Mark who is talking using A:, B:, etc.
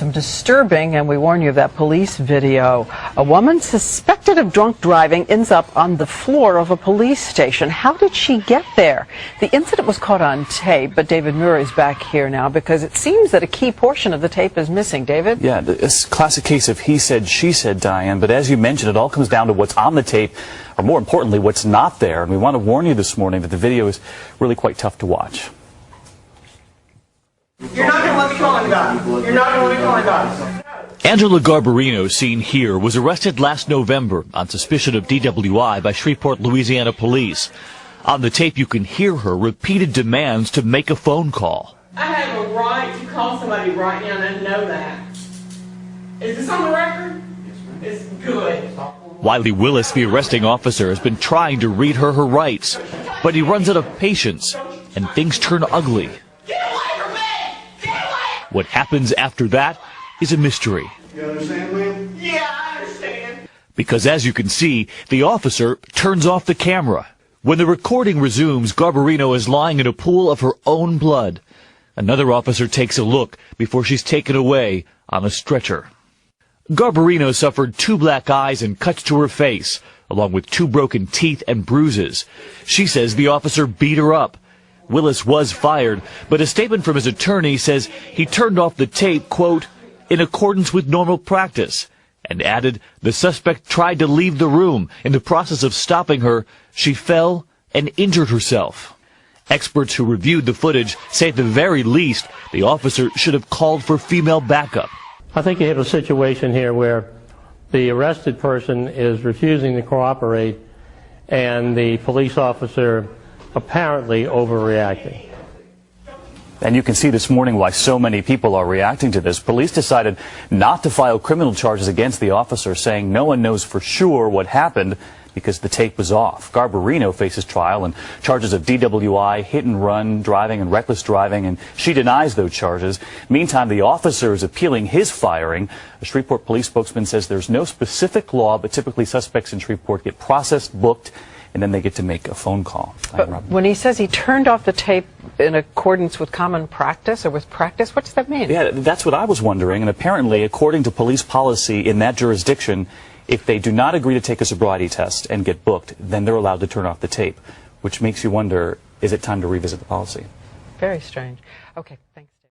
A: Some disturbing, and we warn you of that police video. A woman suspected of drunk driving ends up on the floor of a police station. How did she get there? The incident was caught on tape, but David Murray's back here now because it seems that a key portion of the tape is missing. David?
B: Yeah, it's a classic case of he said, she said, Diane. But as you mentioned, it all comes down to what's on the tape, or more importantly, what's not there. And we want to warn you this morning that the video is really quite tough to watch.
C: You're not going to let me call anybody. You're not going to let me call anybody.
D: Angela Garbarino, seen here, was arrested last November on suspicion of DWI by Shreveport, Louisiana police. On the tape, you can hear her repeated demands to make a phone call.
C: I have a right to call somebody right now, and I know that. Is this on the record? It's good.
D: Wiley Willis, the arresting officer, has been trying to read her rights, but he runs out of patience, and things turn ugly. What happens after that is a mystery.
C: You understand, Will? Yeah, I understand.
D: Because as you can see, the officer turns off the camera. When the recording resumes, Garbarino is lying in a pool of her own blood. Another officer takes a look before she's taken away on a stretcher. Garbarino suffered 2 black eyes and cuts to her face, along with 2 broken teeth and bruises. She says the officer beat her up. Willis was fired, but a statement from his attorney says he turned off the tape, quote, in accordance with normal practice, and added the suspect tried to leave the room. In the process of stopping her, she fell and injured herself. Experts who reviewed the footage say at the very least the officer should have called for female backup.
E: I think you have a situation here where the arrested person is refusing to cooperate and the police officer apparently overreacting.
B: And you can see this morning why so many people are reacting to this. Police decided not to file criminal charges against the officer, saying no one knows for sure what happened because the tape was off. Garbarino faces trial and charges of DWI, hit and run driving, and reckless driving, and she denies those charges. Meantime, the officer is appealing his firing. A Shreveport police spokesman says there's no specific law, but typically suspects in Shreveport get processed, booked, and then they get to make a phone call.
A: But when he says he turned off the tape in accordance with common practice or with practice, what does that mean?
B: Yeah, that's what I was wondering. And apparently, according to police policy in that jurisdiction, if they do not agree to take a sobriety test and get booked, then they're allowed to turn off the tape, which makes you wonder, is it time to revisit the policy?
A: Very strange. Okay, thanks.